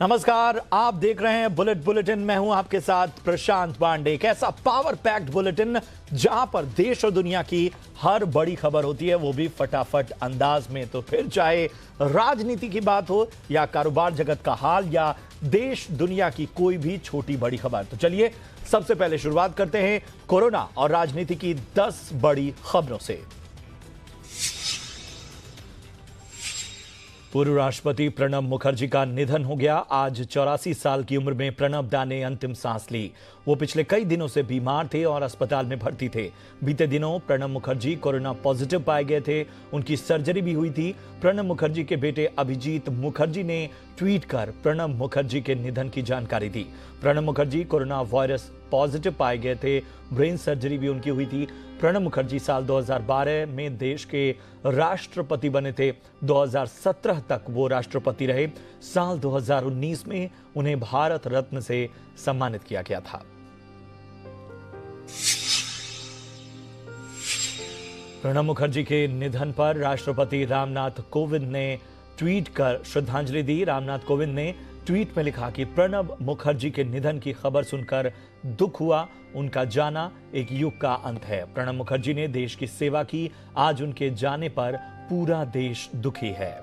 नमस्कार, आप देख रहे हैं बुलेट बुलेटिन। मैं हूं आपके साथ प्रशांत पांडे। एक ऐसा पावर पैक्ड बुलेटिन जहां पर देश और दुनिया की हर बड़ी खबर होती है, वो भी फटाफट अंदाज में। तो फिर चाहे राजनीति की बात हो या कारोबार जगत का हाल या देश दुनिया की कोई भी छोटी बड़ी खबर, तो चलिए सबसे पहले शुरुआत करते हैं कोरोना और राजनीति की 10 बड़ी खबरों से। पूर्व राष्ट्रपति प्रणब मुखर्जी का निधन हो गया। आज 84 साल की उम्र में प्रणब दा ने अंतिम सांस ली। वो पिछले कई दिनों से बीमार थे और अस्पताल में भर्ती थे। बीते दिनों प्रणब मुखर्जी कोरोना पॉजिटिव पाए गए थे। उनकी सर्जरी भी हुई थी। प्रणब मुखर्जी के बेटे अभिजीत मुखर्जी ने ट्वीट कर प्रणब मुखर्जी के निधन की जानकारी दी। Pranab Mukherjee corona virus positive पाए गए थे। ब्रेन सर्जरी भी उनकी हुई थी। प्रणब मुखर्जी साल 2012 में देश के राष्ट्रपति बने थे। 2017 तक वो राष्ट्रपति रहे। साल 2019 में उन्हें भारत रत्न से सम्मानित किया गया था। प्रणब मुखर्जी के निधन पर राष्ट्रपति रामनाथ कोविंद ने ट्वीट कर श्रद्धांजलि दी। रामनाथ कोविंद ने ट्वीट में लिखा कि प्रणब मुखर्जी के निधन की खबर सुनकर दुख हुआ। उनका जाना एक युग का अंत है। प्रणब मुखर्जी ने देश की सेवा की। आज उनके जाने पर पूरा देश दुखी है।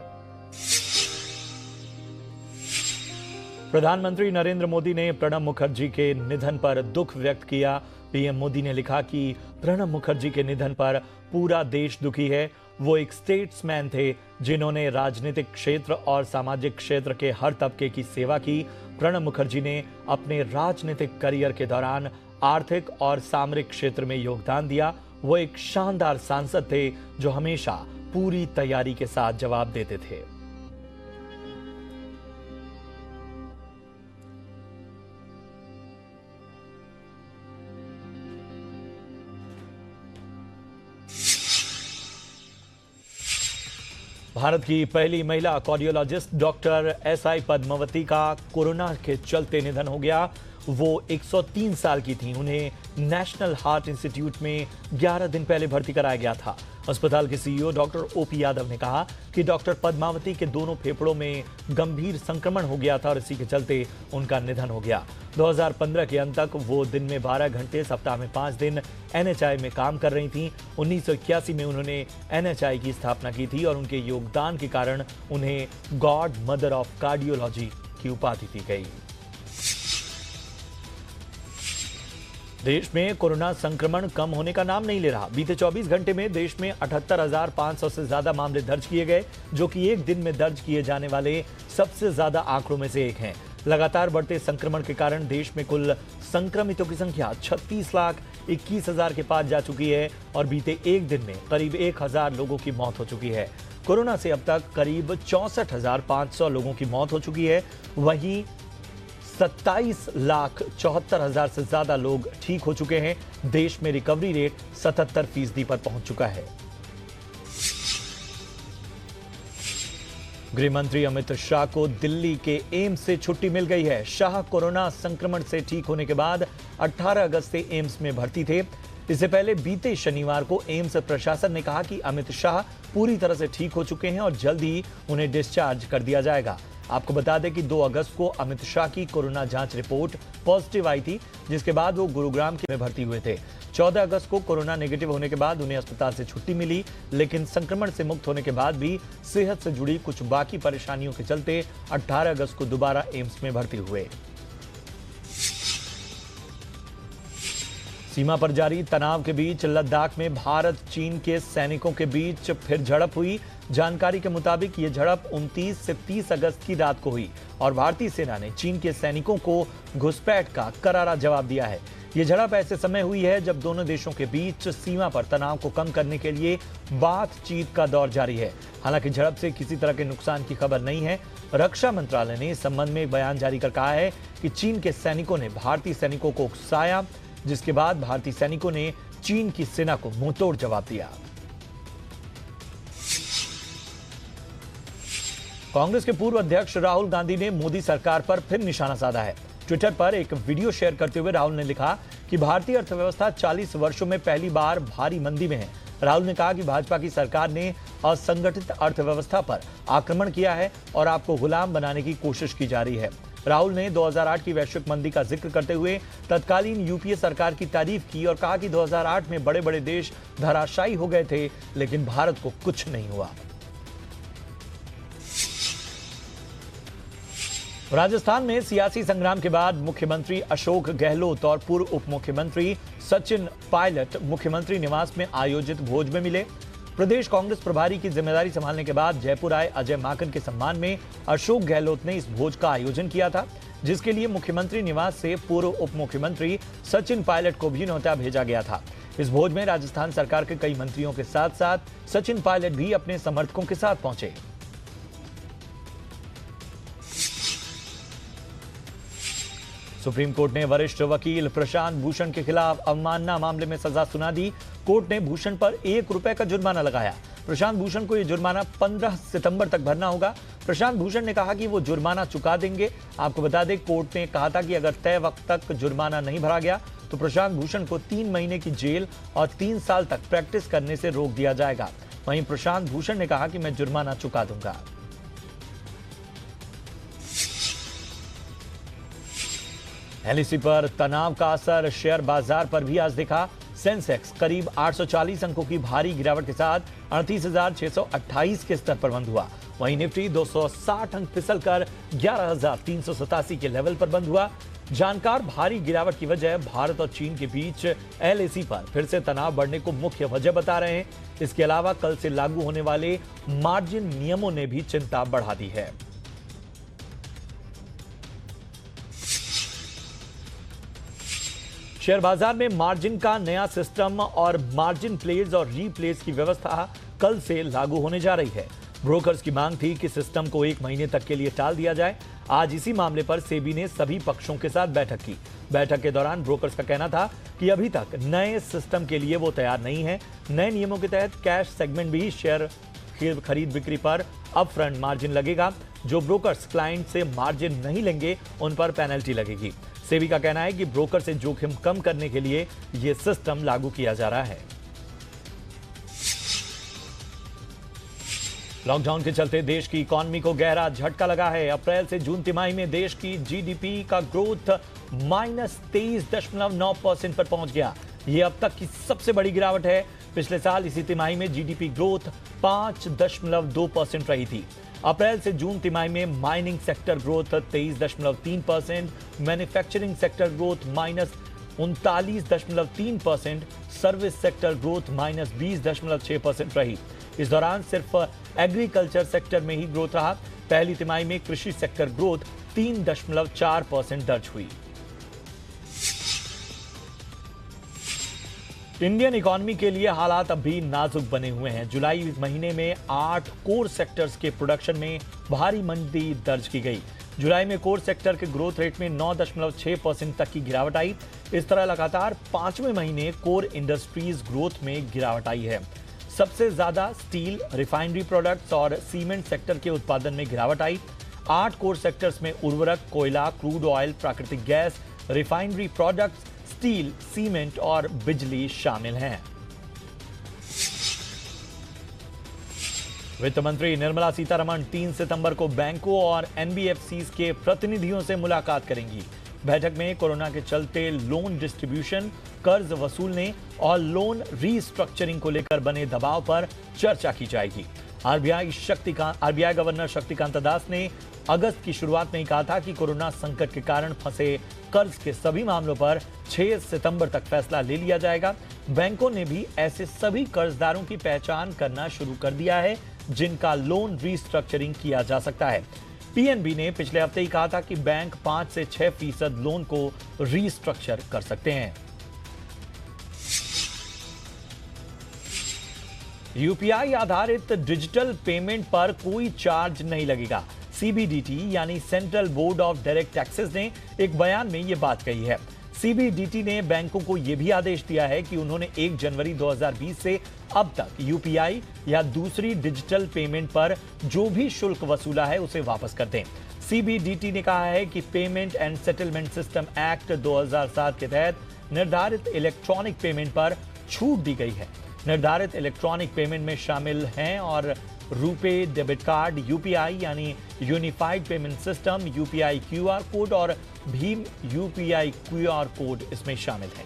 प्रधानमंत्री नरेंद्र मोदी ने प्रणब मुखर्जी के निधन पर दुख व्यक्त किया। पीएम मोदी ने लिखा कि प्रणब मुखर्जी के निधन पर पूरा देश दुखी है। वो एक स्टेट्समैन थे जिन्होंने राजनीतिक क्षेत्र और सामाजिक क्षेत्र के हर तबके की सेवा की। प्रणब मुखर्जी ने अपने राजनीतिक करियर के दौरान आर्थिक और सामरिक क्षेत्र में योगदान दिया। वो एक शानदार सांसद थे जो हमेशा पूरी तैयारी के साथ जवाब देते थे। भारत की पहली महिला कार्डियोलॉजिस्ट डॉक्टर एसआई पद्मावती का कोरोना के चलते निधन हो गया। वो 103 साल की थीं। उन्हें नेशनल हार्ट इंस्टीट्यूट में 11 दिन पहले भर्ती कराया गया था। अस्पताल के सीईओ डॉक्टर ओपी यादव ने कहा कि डॉक्टर पद्मावती के दोनों फेफड़ों में गंभीर संक्रमण हो गया था और इसी के चलते उनका निधन हो गया। 2015 के अंत तक वो दिन में 12 घंटे, सप्ताह में 5 दिन एनएचआई में काम कर रही थीं। 1981 में उन्होंने एनएचआई की स्थापना की थी और उनके योगदान के कारण उन्हें गॉड मदर ऑफ कार्डियोलॉजी की उपाधि दी गई। देश में कोरोना संक्रमण कम होने का नाम नहीं ले रहा। बीते 24 घंटे में देश में 78,500 से ज्यादा मामले दर्ज किए गए, जो कि एक दिन में दर्ज किए जाने वाले सबसे ज्यादा आंकड़ों में से एक हैं। लगातार बढ़ते संक्रमण के कारण देश में कुल संक्रमितों की संख्या 36,21,000 के पार जा चुकी है और बीते एक दिन में करीब 1,000 लोगों की मौत हो चुकी है। कोरोना से अब तक करीब 64,500 लोगों की मौत हो चुकी है। वहीं 27,74,000 से ज्यादा लोग ठीक हो चुके हैं। देश में रिकवरी रेट 77% पर पहुंच चुका है। गृह मंत्री अमित शाह को दिल्ली के एम्स से छुट्टी मिल गई है। शाह कोरोना संक्रमण से ठीक होने के बाद 18 अगस्त से एम्स में भर्ती थे। इससे पहले बीते शनिवार को एम्स प्रशासन ने कहा कि अमित शाह पूरी तरह से ठीक हो चुके हैं और जल्द ही उन्हें डिस्चार्ज कर दिया जाएगा। आपको बता दें कि 2 अगस्त को अमित शाह की कोरोना जांच रिपोर्ट पॉजिटिव आई थी, जिसके बाद वो गुरुग्राम में भर्ती हुए थे। 14 अगस्त को कोरोना नेगेटिव होने के बाद उन्हें अस्पताल से छुट्टी मिली, लेकिन संक्रमण से मुक्त होने के बाद भी सेहत से जुड़ी कुछ बाकी परेशानियों के चलते 18 अगस्त को दोबारा एम्स में भर्ती हुए। सीमा पर जारी तनाव के बीच लद्दाख में भारत चीन के सैनिकों के बीच फिर झड़प हुई। जानकारी के मुताबिक ये झड़प 29 से 30 अगस्त की रात को हुई और भारतीय सेना ने चीन के सैनिकों को घुसपैठ का करारा जवाब दिया है। ये झड़प ऐसे समय हुई है जब दोनों देशों के बीच सीमा पर तनाव को कम करने के लिए बातचीत का दौर जारी है। हालांकि झड़प से किसी तरह के नुकसान की खबर नहीं है। रक्षा मंत्रालय ने इस संबंध में एक बयान जारी कर कहा है कि चीन के सैनिकों ने भारतीय सैनिकों को उकसाया, जिसके बाद भारतीय सैनिकों ने चीन की सेना को मुंहतोड़ जवाब दिया। कांग्रेस के पूर्व अध्यक्ष राहुल गांधी ने मोदी सरकार पर फिर निशाना साधा है। ट्विटर पर एक वीडियो शेयर करते हुए राहुल ने लिखा कि भारतीय अर्थव्यवस्था 40 वर्षों में पहली बार भारी मंदी में है। राहुल ने कहा कि भाजपा की सरकार ने असंगठित अर्थव्यवस्था पर आक्रमण किया है और आपको गुलाम बनाने की कोशिश की जा रही है। राहुल ने 2008 की वैश्विक मंदी का जिक्र करते हुए तत्कालीन यूपीए सरकार की तारीफ की और कहा कि 2008 में बड़े बड़े देश धराशायी हो गए थे, लेकिन भारत को कुछ नहीं हुआ। राजस्थान में सियासी संग्राम के बाद मुख्यमंत्री अशोक गहलोत और पूर्व उप मुख्यमंत्री सचिन पायलट मुख्यमंत्री निवास में आयोजित भोज में मिले। प्रदेश कांग्रेस प्रभारी की जिम्मेदारी संभालने के बाद जयपुर आए अजय माकन के सम्मान में अशोक गहलोत ने इस भोज का आयोजन किया था, जिसके लिए मुख्यमंत्री निवास से पूर्व उप मुख्यमंत्री सचिन पायलट को भी न्योता भेजा गया था। इस भोज में राजस्थान सरकार के कई मंत्रियों के साथ साथ सचिन पायलट भी अपने समर्थकों के साथ पहुंचे। सुप्रीम कोर्ट ने वरिष्ठ वकील प्रशांत भूषण के खिलाफ अवमानना मामले में सजा सुना दी। कोर्ट ने भूषण पर ₹1 का जुर्माना लगाया। प्रशांत भूषण को यह जुर्माना 15 सितंबर तक भरना होगा। प्रशांत भूषण ने कहा कि वो जुर्माना चुका देंगे। आपको बता दें, कोर्ट ने कहा था कि अगर तय वक्त तक जुर्माना नहीं भरा गया तो प्रशांत भूषण को 3 महीने की जेल और 3 साल तक प्रैक्टिस करने से रोक दिया जाएगा। वहीं प्रशांत भूषण ने कहा कि मैं जुर्माना चुका दूंगा। एलआईसी पर तनाव का असर शेयर बाजार पर भी आज दिखा। सेंसेक्स करीब 840 अंकों की भारी गिरावट के साथ 38,628 के स्तर पर बंद हुआ। वहीं निफ्टी 260 अंक फिसलकर 11,387 के लेवल पर बंद हुआ। जानकार भारी गिरावट की वजह भारत और चीन के बीच एलआईसी पर फिर से तनाव बढ़ने को मुख्य वजह बता रहे हैं। इसके अलावा कल से लागू होने वाले मार्जिन नियमों ने भी चिंता बढ़ा दी है। शेयर बाजार में मार्जिन का नया सिस्टम और मार्जिन प्लेस और रीप्लेस की व्यवस्था कल से लागू होने जा रही है। ब्रोकर्स की मांग थी कि सिस्टम को 1 महीने तक के लिए टाल दिया जाए। आज इसी मामले पर सेबी ने सभी पक्षों के साथ बैठक की। बैठक के दौरान ब्रोकर्स का कहना था कि अभी तक नए सिस्टम के लिए वो तैयार नहीं है। नए नियमों के तहत कैश सेगमेंट भी शेयर खरीद बिक्री पर अपफ्रंट मार्जिन लगेगा। जो ब्रोकर्स क्लाइंट से मार्जिन नहीं लेंगे उन पर पेनल्टी लगेगी। सेबी का कहना है कि ब्रोकर से जोखिम कम करने के लिए यह सिस्टम लागू किया जा रहा है। लॉकडाउन के चलते देश की इकोनॉमी को गहरा झटका लगा है। अप्रैल से जून तिमाही में देश की जीडीपी का ग्रोथ -23.9% पर पहुंच गया। यह अब तक की सबसे बड़ी गिरावट है। पिछले साल इसी तिमाही में जीडीपी ग्रोथ 5.2% रही थी। अप्रैल से जून तिमाही में mining sector growth 23.3%, manufacturing sector growth -39.3%, service sector growth -20.6% रही। इस दौरान सिर्फ एग्रीकल्चर सेक्टर में ही ग्रोथ रहा। पहली तिमाही में कृषि सेक्टर ग्रोथ 3.4% दर्ज हुई। इंडियन इकोनॉमी के लिए हालात अब भी नाजुक बने हुए हैं। जुलाई महीने में 8 कोर सेक्टर्स के प्रोडक्शन में भारी मंदी दर्ज की गई। जुलाई में कोर सेक्टर के ग्रोथ रेट में 9.6% तक की गिरावट आई। इस तरह लगातार 5वें महीने कोर इंडस्ट्रीज ग्रोथ में गिरावट आई है। सबसे ज्यादा स्टील, रिफाइनरी प्रोडक्ट्स और सीमेंट सेक्टर के उत्पादन में गिरावट आई। 8 कोर सेक्टर्स में उर्वरक, कोयला, क्रूड ऑयल, प्राकृतिक gas, refinery products, steel, cement और बिजली शामिल हैं। वित्त मंत्री निर्मला सीतारमण 3 सितंबर को बैंकों और एनबीएफसीज के प्रतिनिधियों से मुलाकात करेंगी। बैठक में कोरोना के चलते लोन डिस्ट्रीब्यूशन, कर्ज वसूलने और लोन रीस्ट्रक्चरिंग को लेकर बने दबाव पर चर्चा की जाएगी। आरबीआई गवर्नर शक्तिकांत दास ने अगस्त की शुरुआत में ही कहा था कि कोरोना संकट के कारण फंसे कर्ज के सभी मामलों पर 6 सितंबर तक फैसला ले लिया जाएगा। बैंकों ने भी ऐसे सभी कर्जदारों की पहचान करना शुरू कर दिया है जिनका लोन रीस्ट्रक्चरिंग किया जा सकता है। पीएनबी ने पिछले हफ्ते ही कहा था कि बैंक 5 से 6% लोन को रीस्ट्रक्चर कर सकते हैं। यूपीआई आधारित डिजिटल पेमेंट पर कोई चार्ज नहीं लगेगा। सीबीडीटी यानी central board of direct taxes ने एक बयान में यह बात कही है। सीबीडीटी ने बैंकों को यह भी आदेश दिया है कि उन्होंने 1 जनवरी 2020 से अब तक यूपीआई या दूसरी डिजिटल पेमेंट पर जो भी शुल्क वसूला है उसे वापस कर दें। सीबीडीटी ने कहा है कि payment and settlement system act 2007 के तहत निर्धारित इलेक्ट्रॉनिक पेमेंट पर छूट दी गई है। निर्धारित इलेक्ट्रॉनिक पेमेंट में शामिल हैं और रुपे डेबिट कार्ड, यूपीआई यानी unified payment system, UPI QR code और भीम यूपीआई क्यूआर कोड इसमें शामिल है।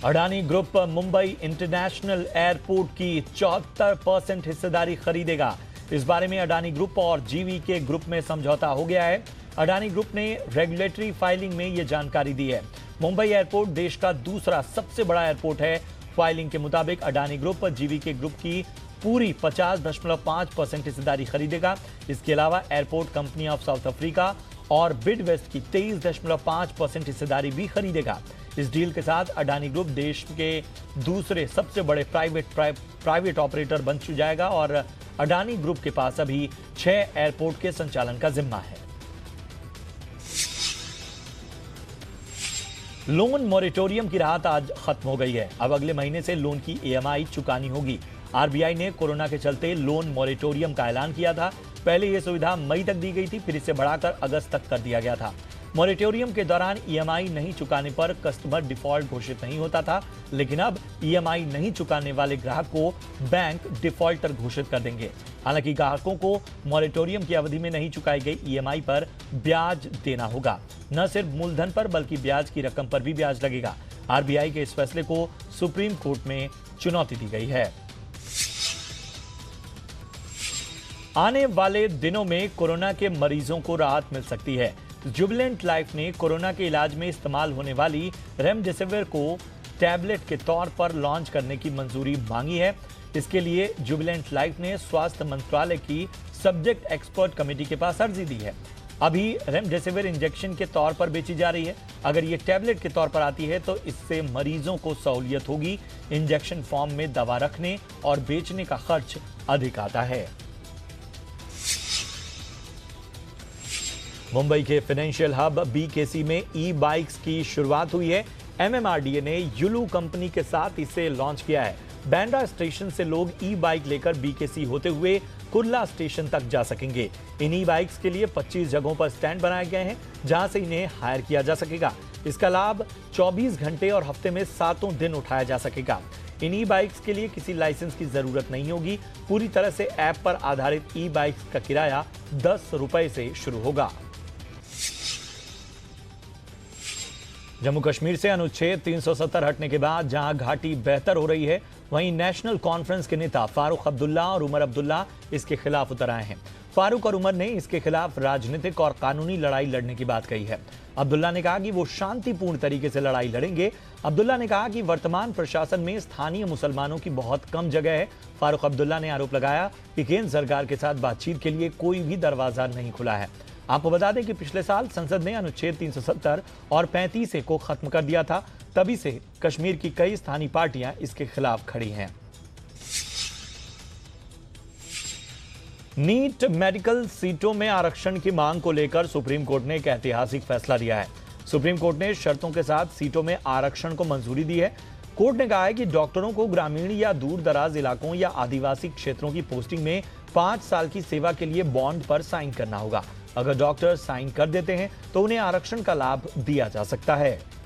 Adani group Mumbai international airport की 74% हिस्सेदारी खरीदेगा। इस बारे में अडानी ग्रुप और जीवीके ग्रुप में समझौता हो गया है। अडानी ग्रुप ने रेगुलेटरी फाइलिंग में यह जानकारी दी है। मुंबई एयरपोर्ट देश का दूसरा सबसे बड़ा एयरपोर्ट है। फाइलिंग के मुताबिक अडानी ग्रुप जीवीके ग्रुप की पूरी 50.5% हिस्सेदारी खरीदेगा। इसके अलावा airport company of south Africa और बिडवेस्ट की 23.5% हिस्सेदारी भी खरीदेगा। इस डील के साथ अडानी ग्रुप देश के दूसरे सबसे बड़े प्राइवेट ऑपरेटर बन जाएगा और अडानी ग्रुप के पास अभी 6 एयरपोर्ट के संचालन का जिम्मा है। लोन मॉरेटोरियम की राहत आज खत्म हो गई है। अब अगले महीने से लोन की ईएमआई चुकानी होगी। आरबीआई ने कोरोना के चलते लोन मॉरेटोरियम का ऐलान किया था। पहले यह सुविधा मई तक दी गई थी, फिर इसे बढ़ाकर अगस्त तक कर दिया गया था। मॉरेटोरियम के दौरान ईएमआई नहीं चुकाने पर कस्टमर डिफॉल्ट घोषित नहीं होता था, लेकिन अब ईएमआई नहीं चुकाने वाले ग्राहक को बैंक डिफॉल्टर घोषित कर देंगे। हालांकि ग्राहकों को मॉरेटोरियम की अवधि में नहीं चुकाई गई ईएमआई पर ब्याज देना होगा। न सिर्फ मूलधन पर बल्कि ब्याज की रकम पर भी ब्याज लगेगा। आरबीआई के इस फैसले को सुप्रीम कोर्ट में चुनौती दी गई है। आने वाले दिनों में कोरोना के मरीजों को राहत मिल सकती है। जुबिलेंट लाइफ ने कोरोना के इलाज में इस्तेमाल होने वाली रेमडेसिविर को टैबलेट के तौर पर लॉन्च करने की मंजूरी मांगी है। इसके लिए जुबिलेंट लाइफ ने स्वास्थ्य मंत्रालय की सब्जेक्ट एक्सपर्ट कमेटी के पास अर्जी दी है। अभी रेमडेसिविर इंजेक्शन के तौर पर बेची जा रही है। अगर ये टैबलेट के तौर पर आती है तो इससे मरीजों को सहूलियत होगी। इंजेक्शन फॉर्म में दवा रखने और बेचने का खर्च अधिक आता है। मुंबई के फाइनेंशियल हब बीकेसी में ई बाइक्स की शुरुआत हुई है। एमएमआरडीए ने युलू कंपनी के साथ इसे लॉन्च किया है। बैंड्रा स्टेशन से लोग ई बाइक लेकर बीकेसी होते हुए कुर्ला स्टेशन तक जा सकेंगे। इन ई बाइक्स के लिए 25 जगहों पर स्टैंड बनाए गए हैं, जहां से इन्हें हायर किया जा सकेगा। इसका लाभ 24 घंटे और हफ्ते में 7 दिन उठाया जा सकेगा। इन ई बाइक्स के लिए किसी लाइसेंस की जरूरत नहीं होगी। पूरी तरह से ऐप पर आधारित ई बाइक्स का किराया 10 रुपए से शुरू होगा। जम्मू कश्मीर से अनुच्छेद 370 हटने के बाद जहां घाटी बेहतर हो रही है, वहीं नेशनल कॉन्फ्रेंस के नेता फारूक अब्दुल्ला और उमर अब्दुल्ला इसके खिलाफ उतर आए हैं। फारूक और उमर ने इसके खिलाफ राजनीतिक और कानूनी लड़ाई लड़ने की बात कही है। अब्दुल्ला ने कहा कि वो शांतिपूर्ण तरीके से लड़ाई लड़ेंगे। अब्दुल्ला ने कहा कि वर्तमान प्रशासन में स्थानीय मुसलमानों की बहुत कम जगह है। फारूक अब्दुल्ला ने आरोप लगाया कि केंद्र सरकार के साथ बातचीत के लिए कोई भी दरवाजा नहीं खुला है। आपको बता दें कि पिछले साल संसद ने अनुच्छेद 370 और 35 को खत्म कर दिया था। तभी से कश्मीर की कई स्थानीय पार्टियां इसके खिलाफ खड़ी हैं। नीट मेडिकल सीटों में आरक्षण की मांग को लेकर सुप्रीम कोर्ट ने एक ऐतिहासिक फैसला दिया है। सुप्रीम कोर्ट ने शर्तों के साथ सीटों में आरक्षण को मंजूरी दी है। कोर्ट ने कहा है कि डॉक्टरों को ग्रामीण या दूर दराज इलाकों या आदिवासी क्षेत्रों की पोस्टिंग में 5 साल की सेवा के लिए बॉन्ड पर साइन करना होगा। अगर डॉक्टर साइन कर देते हैं तो उन्हें आरक्षण का लाभ दिया जा सकता है।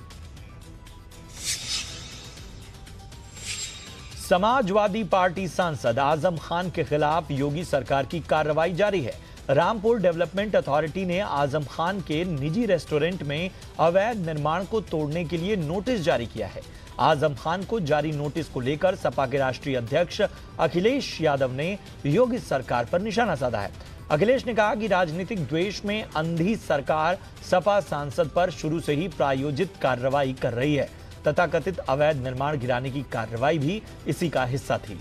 समाजवादी पार्टी सांसद आजम खान के खिलाफ योगी सरकार की कार्रवाई जारी है। रामपुर डेवलपमेंट अथॉरिटी ने आजम खान के निजी रेस्टोरेंट में अवैध निर्माण को तोड़ने के लिए नोटिस जारी किया है। आजम खान को जारी नोटिस को लेकर सपा के राष्ट्रीय अध्यक्ष अखिलेश यादव ने योगी सरकार पर निशाना साधा है। अखिलेश ने कहा कि राजनीतिक द्वेष में अंधी सरकार सपा सांसद पर शुरू से ही प्रायोजित कार्रवाई कर रही है। तथाकथित अवैध निर्माण गिराने की कार्रवाई भी इसी का हिस्सा थी।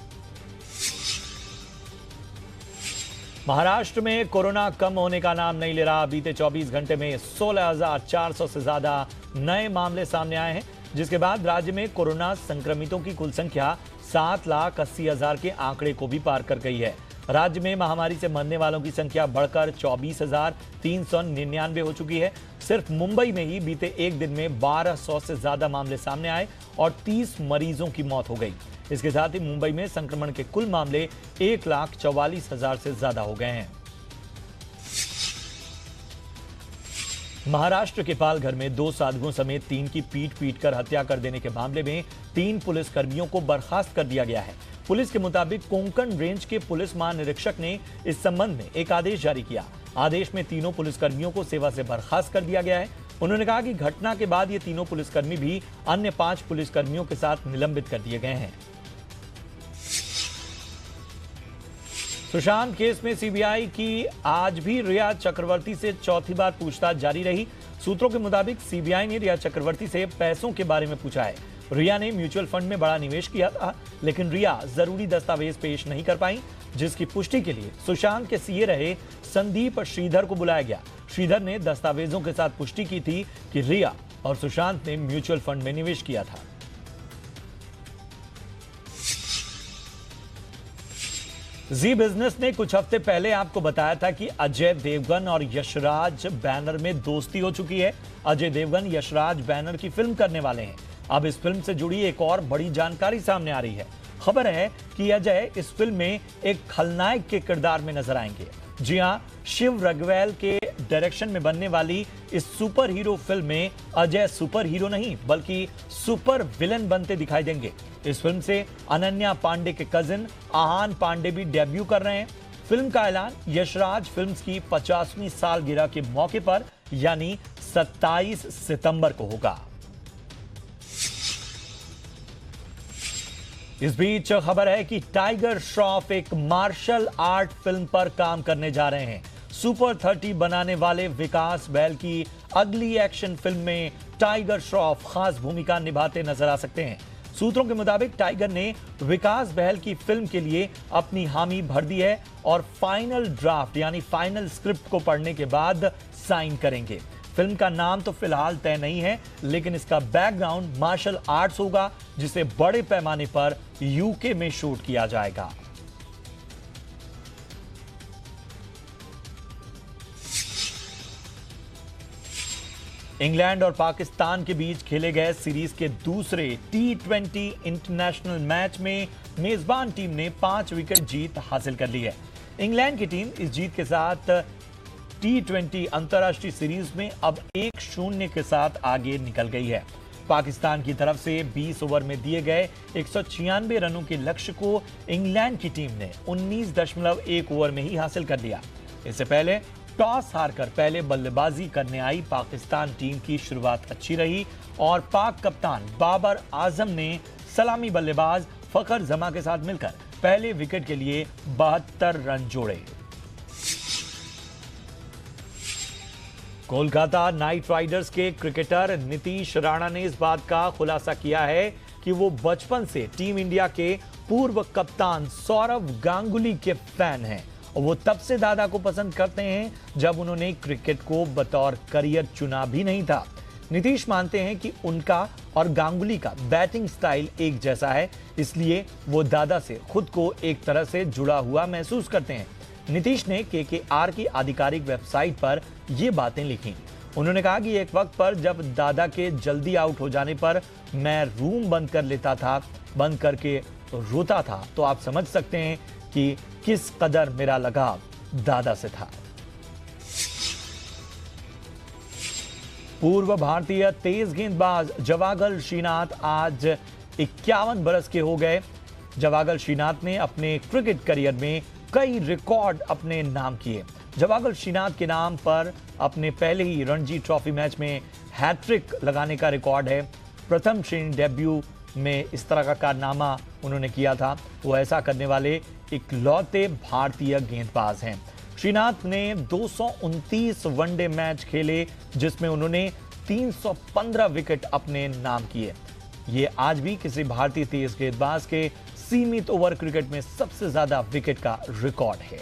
महाराष्ट्र में कोरोना कम होने का नाम नहीं ले रहा। बीते 24 घंटे में 16,400 से ज्यादा नए मामले सामने आए हैं, जिसके बाद राज्य में कोरोना संक्रमितों की कुल संख्या 7,80,000 के आंकड़े को भी पार कर गई है। राज्य में महामारी से मरने वालों की संख्या बढ़कर 24,399 हो चुकी है। सिर्फ मुंबई में ही बीते एक दिन में 1200 से ज्यादा मामले सामने आए और 30 मरीजों की मौत हो गई। इसके साथ ही मुंबई में संक्रमण के कुल मामले 1,44,000 से ज्यादा हो गए हैं। महाराष्ट्र के पालघर में 2 साधुओं समेत 3 की पीट कर हत्या कर देने के मामले में 3 पुलिसकर्मियों को बर्खास्त कर दिया गया है। पुलिस के मुताबिक कोंकण रेंज के पुलिस महानिरीक्षक ने इस संबंध में एक आदेश जारी किया। आदेश में तीनों पुलिसकर्मियों को सेवा से बर्खास्त कर दिया गया है। उन्होंने कहा कि घटना के बाद ये तीनों पुलिसकर्मी भी अन्य 5 पुलिसकर्मियों के साथ निलंबित कर दिए गए हैं। सुशांत केस में सीबीआई की आज भी रिया चक्रवर्ती से चौथी बार पूछताछ जारी रही। सूत्रों के मुताबिक सीबीआई ने रिया चक्रवर्ती से पैसों के बारे में पूछा है। रिया ने म्यूचुअल फंड में बड़ा निवेश किया था, लेकिन रिया जरूरी दस्तावेज पेश नहीं कर पाई, जिसकी पुष्टि के लिए सुशांत के सीए रहे संदीप श्रीधर को बुलाया गया। श्रीधर ने दस्तावेजों के साथ पुष्टि की थी कि रिया और सुशांत ने म्यूचुअल फंड में निवेश किया था। जी बिजनेस ने कुछ हफ्ते पहले आपको बताया था कि अजय देवगन और यशराज बैनर में दोस्ती हो चुकी है। अजय देवगन यशराज बैनर की फिल्म करने वाले हैं। अब इस फिल्म से जुड़ी एक और बड़ी जानकारी सामने आ रही है। खबर है कि अजय इस फिल्म में एक खलनायक के किरदार में नजर आएंगे। जी हां, शिव रघवेल के डायरेक्शन में बनने वाली इस सुपर हीरो फिल्म में अजय सुपर हीरो नहीं बल्कि सुपर विलन बनते दिखाई देंगे। इस फिल्म से अनन्या पांडे के कजिन आहान पांडे भी डेब्यू कर रहे हैं। फिल्म का ऐलान यशराज फिल्म्स की 50वीं सालगिरह के मौके पर यानी 27 सितंबर को होगा। इस बीच खबर है कि टाइगर श्रॉफ एक मार्शल आर्ट फिल्म पर काम करने जा रहे हैं। सुपर 30 बनाने वाले विकास बहल की अगली एक्शन फिल्म में टाइगर श्रॉफ खास भूमिका निभाते नजर आ सकते हैं। सूत्रों के मुताबिक टाइगर ने विकास बहल की फिल्म के लिए अपनी हामी भर दी है और फाइनल ड्राफ्ट यानी फाइनल स्क्रिप्ट को पढ़ने के बाद साइन करेंगे। फिल्म का नाम तो फिलहाल तय नहीं है, लेकिन इसका बैकग्राउंड मार्शल आर्ट्स होगा, जिसे बड़े पैमाने पर यूके में शूट किया जाएगा। इंग्लैंड और पाकिस्तान के बीच खेले गए सीरीज के दूसरे T20 इंटरनेशनल मैच में मेजबान टीम ने 5 विकेट जीत हासिल कर ली है। इंग्लैंड की टीम इस जीत के साथ T20 अंतर्राष्ट्रीय सीरीज में अब 1-0 के साथ आगे निकल गई है। पाकिस्तान की तरफ से 20 ओवर में दिए गए 196 रनों के लक्ष्य को इंग्लैंड की टीम ने 19.1 ओवर में ही हासिल कर लिया। इससे पहले टॉस हारकर पहले बल्लेबाजी करने आई पाकिस्तान टीम की शुरुआत अच्छी रही और पाक कप्तान बाबर आजम ने सलामी बल्लेबाज फखर जमा के साथ मिलकर पहले विकेट के लिए 72 रन जोड़े। कोलकाता नाइट राइडर्स के क्रिकेटर नीतीश राणा ने इस बात का खुलासा किया है कि वो बचपन से टीम इंडिया के पूर्व कप्तान सौरव गांगुली के फैन हैं और वो तब से दादा को पसंद करते हैं जब उन्होंने क्रिकेट को बतौर करियर चुना भी नहीं था। नीतीश मानते हैं कि उनका और गांगुली का बैटिंग स्टाइल एक जैसा है, इसलिए वो दादा से खुद को एक तरह से जुड़ा हुआ महसूस करते हैं। नीतीश ने KKR की आधिकारिक वेबसाइट पर ये बातें लिखी। उन्होंने कहा कि एक वक्त पर जब दादा के जल्दी आउट हो जाने पर मैं रूम बंद कर लेता था, बंद करके रोता था, तो आप समझ सकते हैं कि किस कदर मेरा लगाव दादा से था। पूर्व भारतीय तेज गेंदबाज जवागल श्रीनाथ आज 51 बरस के हो गए। जवागल श्रीनाथ ने अपने क्रिकेट करियर में कई रिकॉर्ड अपने नाम किए। जवागल श्रीनाथ के नाम पर अपने पहले ही रणजी ट्रॉफी मैच में हैट्रिक लगाने का रिकॉर्ड है। प्रथम श्रेणी डेब्यू में इस तरह का कारनामा उन्होंने किया था। वो ऐसा करने वाले इकलौते भारतीय गेंदबाज हैं। श्रीनाथ ने 229 वनडे मैच खेले, जिसमें उन्होंने 315 विकेट अपने नाम किए। ये आज भी किसी भारतीय तेज गेंदबाज के सीमित ओवर क्रिकेट में सबसे ज्यादा विकेट का रिकॉर्ड है।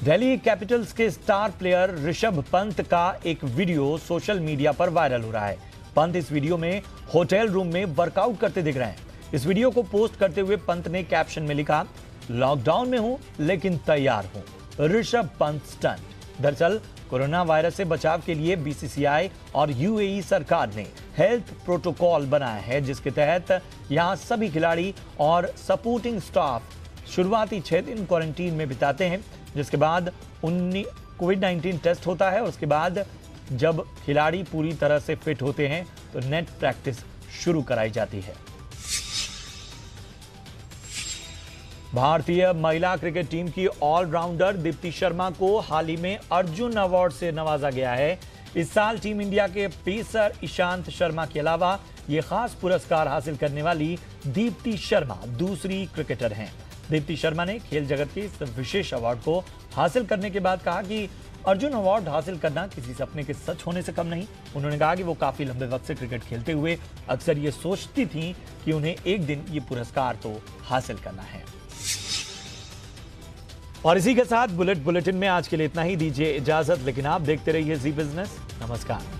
दिल्ली कैपिटल्स के स्टार प्लेयर ऋषभ पंत का एक वीडियो सोशल मीडिया पर वायरल हो रहा है। पंत इस वीडियो में होटल रूम में वर्कआउट करते दिख रहे हैं। इस वीडियो को पोस्ट करते हुए पंत ने कैप्शन में लिखा, लॉकडाउन में हूं लेकिन तैयार हूं, ऋषभ पंत स्टंट। दरअसल कोरोना वायरस से बचाव के लिए BCCI और UAE सरकार ने हेल्थ प्रोटोकॉल बनाया है, जिसके तहत यहां सभी खिलाड़ी और सपोर्टिंग स्टाफ शुरुआती 6 दिन क्वारंटीन में बिताते हैं। जिसके बाद कोविड-19 टेस्ट होता है और उसके बाद जब खिलाड़ी पूरी तरह से फिट होते हैं तो नेट प्रैक्टिस शुरू कराई जाती है। भारतीय महिला क्रिकेट टीम की ऑलराउंडर दीप्ति शर्मा को हाल ही में अर्जुन अवार्ड से नवाजा गया है। इस साल टीम इंडिया के पेसर ईशांत शर्मा के अलावा ये खास पुरस्कार हासिल करने वाली दीप्ति शर्मा दूसरी क्रिकेटर हैं। दीप्ति शर्मा ने खेल जगत के इस विशेष अवार्ड को हासिल करने के बाद कहा कि अर्जुन अवार्ड हासिल करना किसी सपने के सच होने से कम नहीं। उन्होंने कहा कि वो काफी लंबे वक्त से क्रिकेट खेलते हुए अक्सर ये सोचती थी कि उन्हें एक दिन ये पुरस्कार तो हासिल करना है। और इसी के साथ बुलेटिन में आज के लिए इतना ही। दीजिए इजाजत, लेकिन आप देखते रहिए जी बिजनेस। नमस्कार।